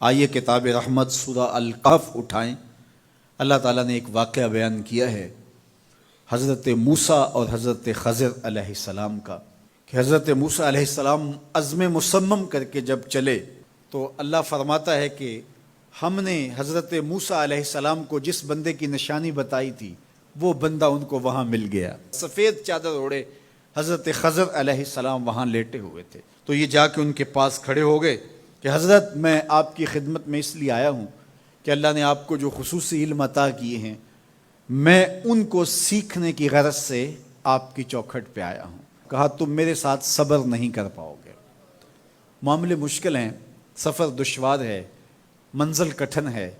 آئیے کتاب رحمت سورہ الکہف اٹھائیں۔ اللہ تعالیٰ نے ایک واقعہ بیان کیا ہے حضرت موسیٰ اور حضرت خضر علیہ السلام کا، کہ حضرت موسیٰ علیہ السلام عزم مصمم کر کے جب چلے تو اللہ فرماتا ہے کہ ہم نے حضرت موسیٰ علیہ السلام کو جس بندے کی نشانی بتائی تھی وہ بندہ ان کو وہاں مل گیا۔ سفید چادر اوڑے حضرت خضر علیہ السلام وہاں لیٹے ہوئے تھے، تو یہ جا کے ان کے پاس کھڑے ہو گئے کہ حضرت میں آپ کی خدمت میں اس لیے آیا ہوں کہ اللہ نے آپ کو جو خصوصی علم عطا کیے ہیں میں ان کو سیکھنے کی غرض سے آپ کی چوکھٹ پہ آیا ہوں۔ کہا تم میرے ساتھ صبر نہیں کر پاؤ گے، معاملے مشکل ہیں، سفر دشوار ہے، منزل کٹھن ہے،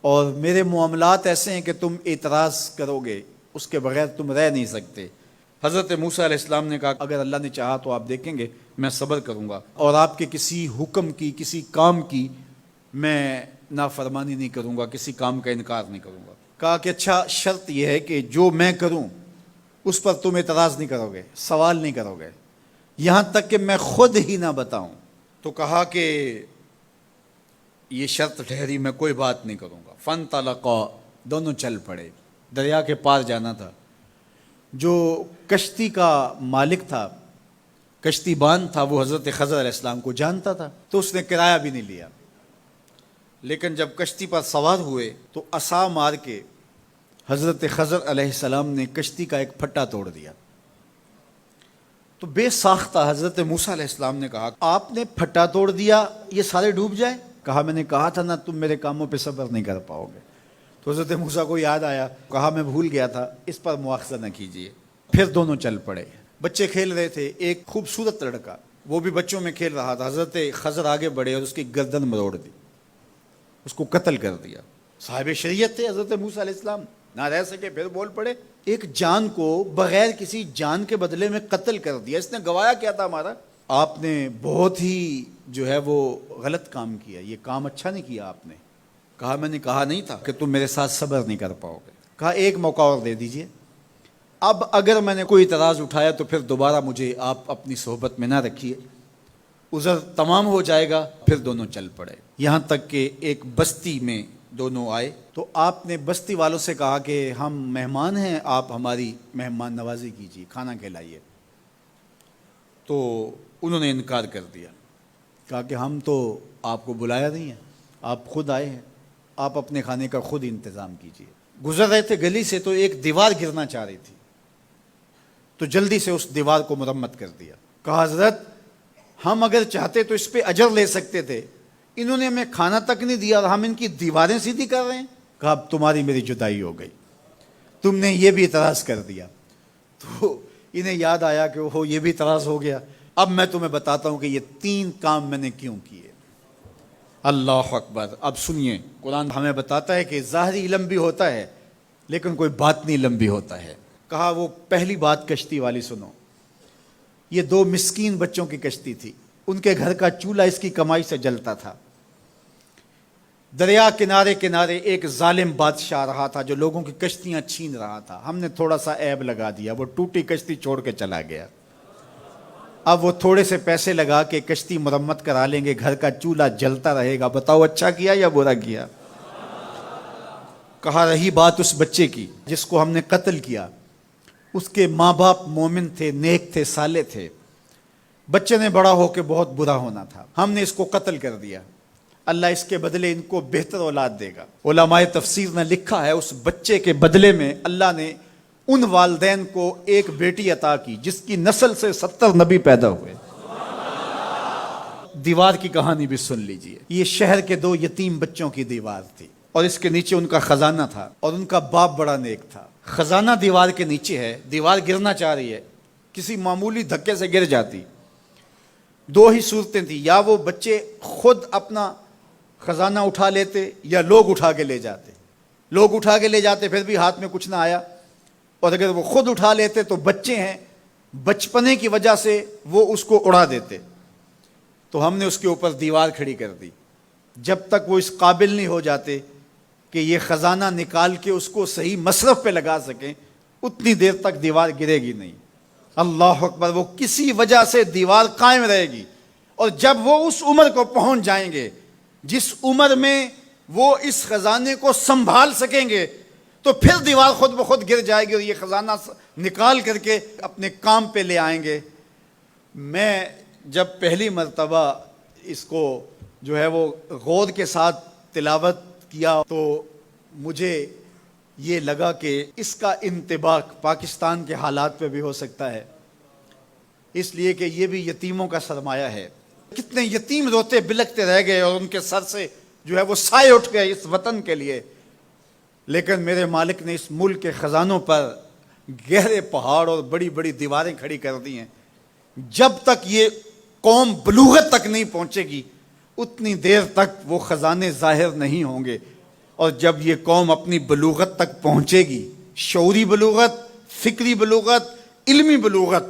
اور میرے معاملات ایسے ہیں کہ تم اعتراض کرو گے اس کے بغیر تم رہ نہیں سکتے۔ حضرت موسیٰ علیہ السلام نے کہا اگر اللہ نے چاہا تو آپ دیکھیں گے میں صبر کروں گا اور آپ کے کسی حکم کی کسی کام کی میں نافرمانی نہیں کروں گا، کسی کام کا انکار نہیں کروں گا۔ کہا کہ اچھا شرط یہ ہے کہ جو میں کروں اس پر تم اعتراض نہیں کرو گے، سوال نہیں کرو گے، یہاں تک کہ میں خود ہی نہ بتاؤں۔ تو کہا کہ یہ شرط ٹھہری، میں کوئی بات نہیں کروں گا۔ فانطلقا، دونوں چل پڑے، دریا کے پار جانا تھا۔ جو کشتی کا مالک تھا، کشتی بان تھا، وہ حضرت خضر علیہ السلام کو جانتا تھا تو اس نے کرایہ بھی نہیں لیا، لیکن جب کشتی پر سوار ہوئے تو عصا مار کے حضرت خضر علیہ السلام نے کشتی کا ایک پھٹا توڑ دیا۔ تو بے ساختہ حضرت موسیٰ علیہ السلام نے کہا آپ نے پھٹا توڑ دیا، یہ سارے ڈوب جائیں؟ کہا میں نے کہا تھا نا تم میرے کاموں پہ صبر نہیں کر پاؤ گے۔ تو حضرت موسیٰ کو یاد آیا، کہا میں بھول گیا تھا، اس پر مواخذہ نہ کیجیے۔ پھر دونوں چل پڑے، بچے کھیل رہے تھے، ایک خوبصورت لڑکا وہ بھی بچوں میں کھیل رہا تھا۔ حضرت خضر آگے بڑھے اور اس کی گردن مروڑ دی، اس کو قتل کر دیا۔ صاحب شریعت تھے حضرت موسیٰ علیہ السلام، نہ رہ سکے، پھر بول پڑے ایک جان کو بغیر کسی جان کے بدلے میں قتل کر دیا، اس نے گوایا کیا تھا ہمارا؟ آپ نے بہت ہی جو ہے وہ غلط کام کیا، یہ کام اچھا نہیں کیا آپ نے۔ کہا میں نے کہا نہیں تھا کہ تم میرے ساتھ صبر نہیں کر پاؤ گے۔ کہا ایک موقع اور دے دیجئے، اب اگر میں نے کوئی اعتراض اٹھایا تو پھر دوبارہ مجھے آپ اپنی صحبت میں نہ رکھیے، عذر تمام ہو جائے گا۔ پھر دونوں چل پڑے، یہاں تک کہ ایک بستی میں دونوں آئے تو آپ نے بستی والوں سے کہا کہ ہم مہمان ہیں، آپ ہماری مہمان نوازی کیجیے، کھانا کھلائیے۔ تو انہوں نے انکار کر دیا، کہا کہ ہم تو آپ کو بلایا نہیں ہے، آپ خود آئے ہیں، آپ اپنے کھانے کا خود انتظام کیجیے۔ گزر رہے تھے گلی سے تو ایک دیوار گرنا چاہ رہی تھی، تو جلدی سے اس دیوار کو مرمت کر دیا۔ کہا حضرت ہم اگر چاہتے تو اس پہ اجر لے سکتے تھے، انہوں نے ہمیں کھانا تک نہیں دیا اور ہم ان کی دیواریں سیدھی کر رہے ہیں۔ کہا اب تمہاری میری جدائی ہو گئی، تم نے یہ بھی اعتراض کر دیا۔ تو انہیں یاد آیا کہ وہ یہ بھی اعتراض ہو گیا، اب میں تمہیں بتاتا ہوں کہ یہ 3 کام میں نے کیوں کیے۔ اللہ اکبر۔ اب سنیے، قرآن ہمیں بتاتا ہے کہ ظاہری علم بھی ہوتا ہے لیکن کوئی باطنی علم بھی ہوتا ہے۔ کہا وہ پہلی بات کشتی والی سنو، یہ 2 مسکین بچوں کی کشتی تھی، ان کے گھر کا چولہا اس کی کمائی سے جلتا تھا۔ دریا کنارے کنارے ایک ظالم بادشاہ رہا تھا جو لوگوں کی کشتیاں چھین رہا تھا، ہم نے تھوڑا سا عیب لگا دیا، وہ ٹوٹی کشتی چھوڑ کے چلا گیا۔ اب وہ تھوڑے سے پیسے لگا کے کشتی مرمت کرا لیں گے، گھر کا چولہا جلتا رہے گا، بتاؤ اچھا کیا یا برا کیا؟ کہا رہی بات اس بچے کی جس کو ہم نے قتل کیا، اس کے ماں باپ مومن تھے، نیک تھے، صالح تھے، بچے نے بڑا ہو کے بہت برا ہونا تھا، ہم نے اس کو قتل کر دیا، اللہ اس کے بدلے ان کو بہتر اولاد دے گا۔ علماء تفسیر نے لکھا ہے اس بچے کے بدلے میں اللہ نے ان والدین کو ایک بیٹی عطا کی جس کی نسل سے 70 نبی پیدا ہوئے۔ دیوار کی کہانی بھی سن لیجئے، یہ شہر کے 2 یتیم بچوں کی دیوار تھی اور اس کے نیچے ان کا خزانہ تھا اور ان کا باپ بڑا نیک تھا۔ خزانہ دیوار کے نیچے ہے، دیوار گرنا چاہ رہی ہے، کسی معمولی دھکے سے گر جاتی۔ 2 ہی صورتیں تھیں، یا وہ بچے خود اپنا خزانہ اٹھا لیتے یا لوگ اٹھا کے لے جاتے۔ لوگ اٹھا کے لے جاتے پھر بھی ہاتھ میں کچھ نہ آیا، اور اگر وہ خود اٹھا لیتے تو بچے ہیں، بچپنے کی وجہ سے وہ اس کو اڑا دیتے۔ تو ہم نے اس کے اوپر دیوار کھڑی کر دی، جب تک وہ اس قابل نہیں ہو جاتے کہ یہ خزانہ نکال کے اس کو صحیح مصرف پہ لگا سکیں، اتنی دیر تک دیوار گرے گی نہیں۔ اللہ اکبر۔ وہ کسی وجہ سے دیوار قائم رہے گی، اور جب وہ اس عمر کو پہنچ جائیں گے جس عمر میں وہ اس خزانے کو سنبھال سکیں گے تو پھر دیوار خود بخود گر جائے گی اور یہ خزانہ نکال کر کے اپنے کام پہ لے آئیں گے۔ میں جب پہلی مرتبہ اس کو جو ہے وہ غور کے ساتھ تلاوت کیا تو مجھے یہ لگا کہ اس کا انطباق پاکستان کے حالات پہ بھی ہو سکتا ہے، اس لیے کہ یہ بھی یتیموں کا سرمایہ ہے۔ کتنے یتیم روتے بلکتے رہ گئے اور ان کے سر سے جو ہے وہ سائے اٹھ گئے اس وطن کے لیے، لیکن میرے مالک نے اس ملک کے خزانوں پر گہرے پہاڑ اور بڑی بڑی دیواریں کھڑی کر دی ہیں۔ جب تک یہ قوم بلوغت تک نہیں پہنچے گی اتنی دیر تک وہ خزانے ظاہر نہیں ہوں گے، اور جب یہ قوم اپنی بلوغت تک پہنچے گی، شعوری بلوغت، فکری بلوغت، علمی بلوغت،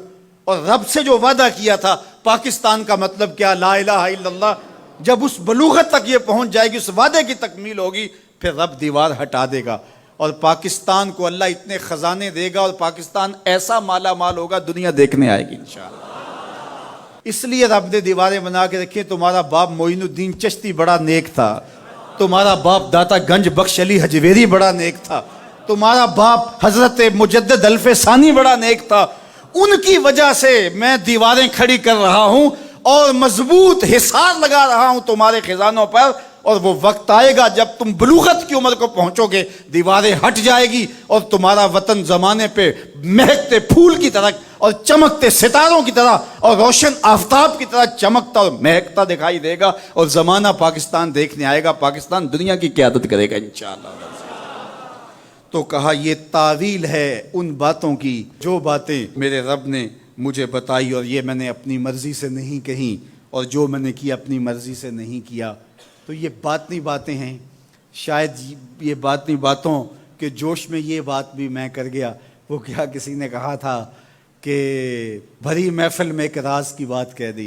اور رب سے جو وعدہ کیا تھا پاکستان کا مطلب کیا، لا الہ الا اللہ، جب اس بلوغت تک یہ پہنچ جائے گی، اس وعدے کی تکمیل ہوگی، پھر رب دیوار ہٹا دے گا اور پاکستان کو اللہ اتنے خزانے دے گا اور پاکستان ایسا مالا مال ہوگا دنیا دیکھنے آئے گی انشاءاللہ۔ اس لیے رب نے دیواریں بنا کے رکھی۔ تمہارا باپ معین الدین چشتی بڑا نیک تھا، تمہارا باپ داتا گنج بخش علی حجویری بڑا نیک تھا، تمہارا باپ حضرت مجدد الف ثانی بڑا نیک تھا، ان کی وجہ سے میں دیواریں کھڑی کر رہا ہوں اور مضبوط حصار لگا رہا ہوں تمہارے خزانوں پر، اور وہ وقت آئے گا جب تم بلوغت کی عمر کو پہنچو گے دیواریں ہٹ جائے گی اور تمہارا وطن زمانے پہ مہکتے پھول کی طرح اور چمکتے ستاروں کی طرح اور روشن آفتاب کی طرح چمکتا اور مہکتا دکھائی دے گا، اور زمانہ پاکستان دیکھنے آئے گا، پاکستان دنیا کی قیادت کرے گا انشاءاللہ۔ تو کہا یہ تعویل ہے ان باتوں کی جو باتیں میرے رب نے مجھے بتائی، اور یہ میں نے اپنی مرضی سے نہیں کہیں، اور جو میں نے کیا اپنی مرضی سے نہیں کیا۔ تو یہ باطنی باتیں ہیں، شاید یہ باطنی باتوں کے جوش میں یہ بات بھی میں کر گیا۔ وہ کیا کسی نے کہا تھا کہ بھری محفل میں ایک راز کی بات کہہ دی۔